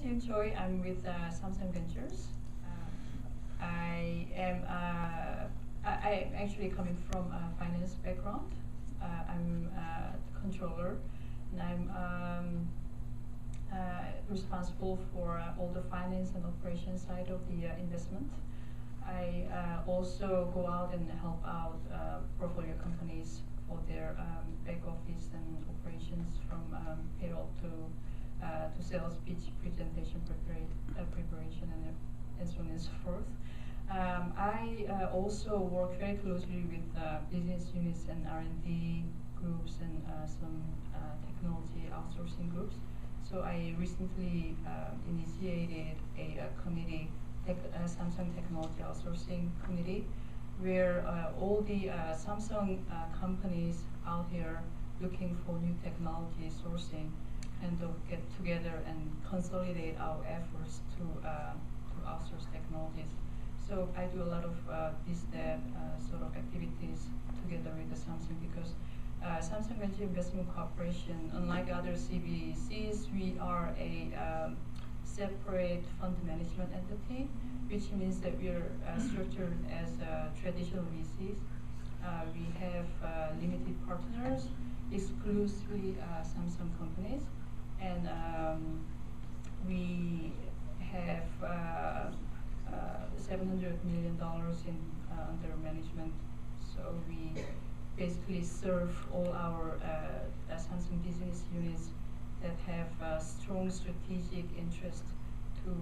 Jin Choi. I'm with Samsung Ventures. I am I actually coming from a finance background. I'm a controller, and I'm responsible for all the finance and operation side of the investment. I also go out and help out portfolio companies for their back office and operations, from payroll to sales pitch, presentation preparation, and so on and so forth. I also work very closely with business units and R&D groups and some technology outsourcing groups. So I recently initiated a committee, Samsung Technology Outsourcing Committee, where all the Samsung companies out here looking for new technology sourcing kind of get together and consolidate our efforts to outsource technologies. So I do a lot of this sort of activities together with the Samsung, because Samsung Venture Investment Corporation, unlike other CVCs, we are a separate fund management entity, which means that we are structured as traditional VCs. We have limited partners, exclusively Samsung companies, and we have $700 million in under management. So we basically serve all our Samsung business units that have strong strategic interest to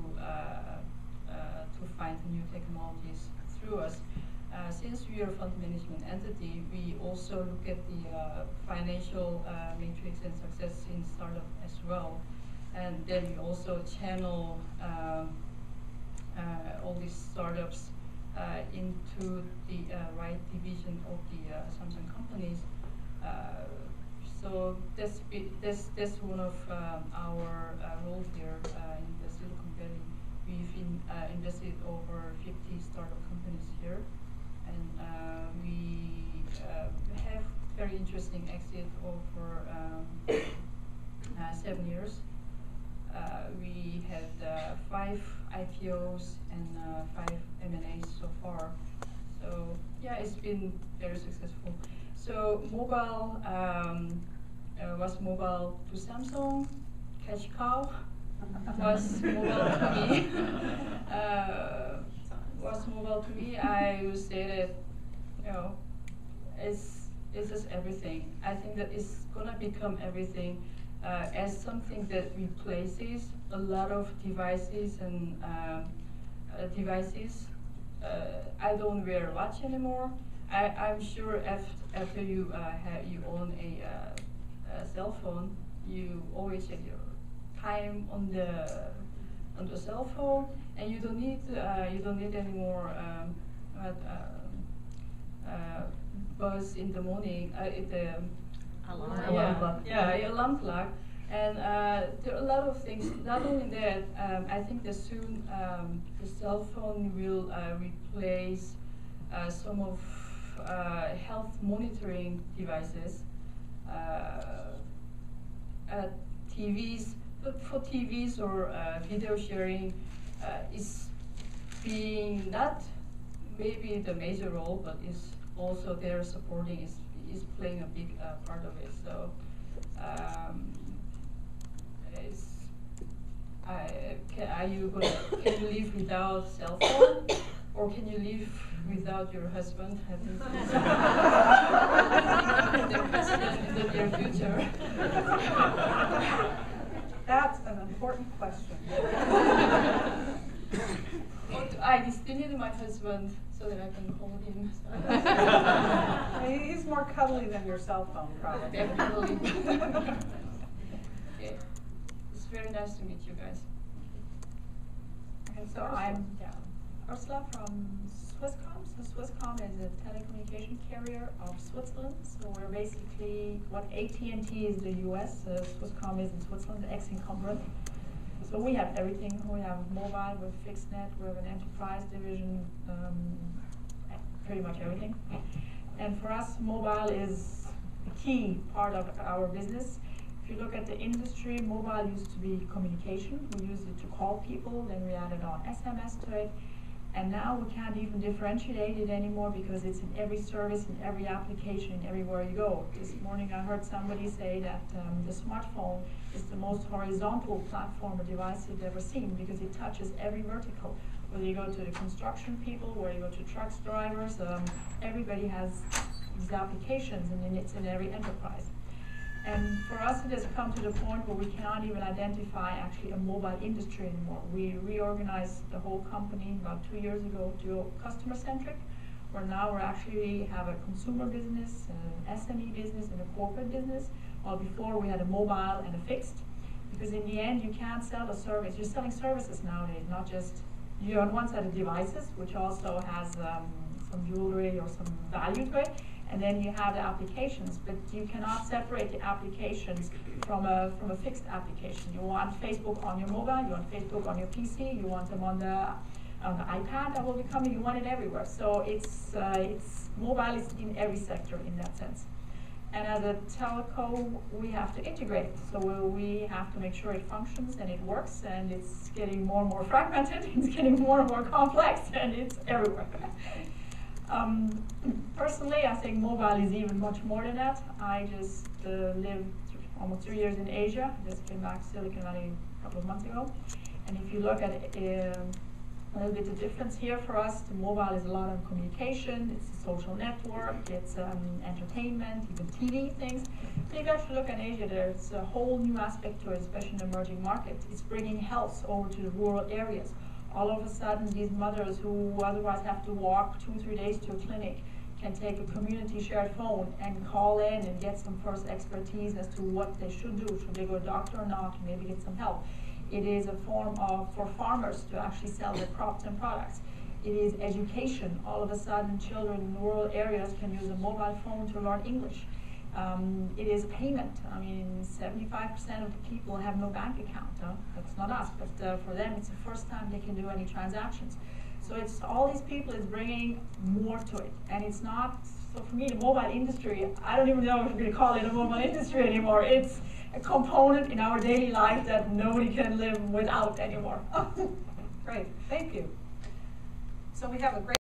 find new technologies through us. Since we are a fund management entity, we also look at the financial matrix and success in startup as well, and then we also channel all these startups into the right division of the Samsung companies. So that's one of our roles here in the Silicon Valley. We've invested over 50 startup companies here, and we have very interesting exit over 7 years. We had 5 IPOs and 5 M&As so far. So yeah, it's been very successful. So mobile was mobile to Samsung, cash cow was mobile to me. Was mobile to me. I would say that, you know, it's just everything. I think that it's gonna become everything. As something that replaces a lot of devices and devices. I don't wear a watch anymore. I'm sure after you you own a cell phone, you always check your time on the cell phone, and you don't need any more buzz in the morning. Alarm clock. Yeah, alarm clock. And there are a lot of things. Not only that, I think that soon the cell phone will replace some of health monitoring devices. TVs, but for TVs or video sharing, is being not maybe the major role, but is also their supporting is playing a big part of it. So can you live without cell phone, or can you live without your husband? I think the question in the near future. That's an important question. I still need my husband so that I can hold him. He's more cuddly than your cell phone, probably. Definitely. Okay. It's very nice to meet you guys. And so Ursula from Swisscom. So Swisscom is a telecommunication carrier of Switzerland. So we're basically what AT&T is the US, Swisscom is in Switzerland, the ex-incumbent. So we have everything. We have mobile, we have fixed net, we have an enterprise division, pretty much everything. And for us, mobile is a key part of our business. If you look at the industry, mobile used to be communication. We used it to call people, then we added on SMS to it. And now we can't even differentiate it anymore because it's in every service, in every application, everywhere you go. This morning I heard somebody say that the smartphone is the most horizontal platform or device you've ever seen because it touches every vertical. Whether you go to the construction people, whether you go to trucks drivers, everybody has these applications, and then it's in every enterprise. And for us, it has come to the point where we cannot even identify actually a mobile industry anymore. We reorganized the whole company about 2 years ago to go customer-centric, where now we actually have a consumer business, an SME business, and a corporate business, while before we had a mobile and a fixed. Because in the end, you can't sell a service. You're selling services nowadays, not just, you on one side of devices, which also has some jewelry or some value to it, and then you have the applications, but you cannot separate the applications from a fixed application. You want Facebook on your mobile, you want Facebook on your PC, you want them on the iPad that will be coming, you want it everywhere. So it's mobile is in every sector in that sense. And as a telco, we have to integrate it. So we have to make sure it functions and it works, and it's getting more and more fragmented, it's getting more and more complex, and it's everywhere. Personally, I think mobile is even much more than that. I just lived almost 3 years in Asia. Just came back to Silicon Valley a couple of months ago. And if you look at a little bit the difference here for us, the mobile is a lot of communication, it's a social network, it's entertainment, even TV things. But if you actually look at Asia, there's a whole new aspect to it, especially in the emerging markets. It's bringing health over to the rural areas. All of a sudden, these mothers who otherwise have to walk 2-3 days to a clinic can take a community shared phone and call in and get some first expertise as to what they should do. Should they go to a doctor or not? Maybe get some help. It is a form for farmers to actually sell their crops and products. It is education. All of a sudden, children in rural areas can use a mobile phone to learn English. It is payment. I mean, 75% of the people have no bank account. That's not us, but for them, it's the first time they can do any transactions. So it's all these people is bringing more to it, and it's not. So for me, the mobile industry, I don't even know if we're going to call it a mobile industry anymore. It's a component in our daily life that nobody can live without anymore. Great, thank you. So we have a great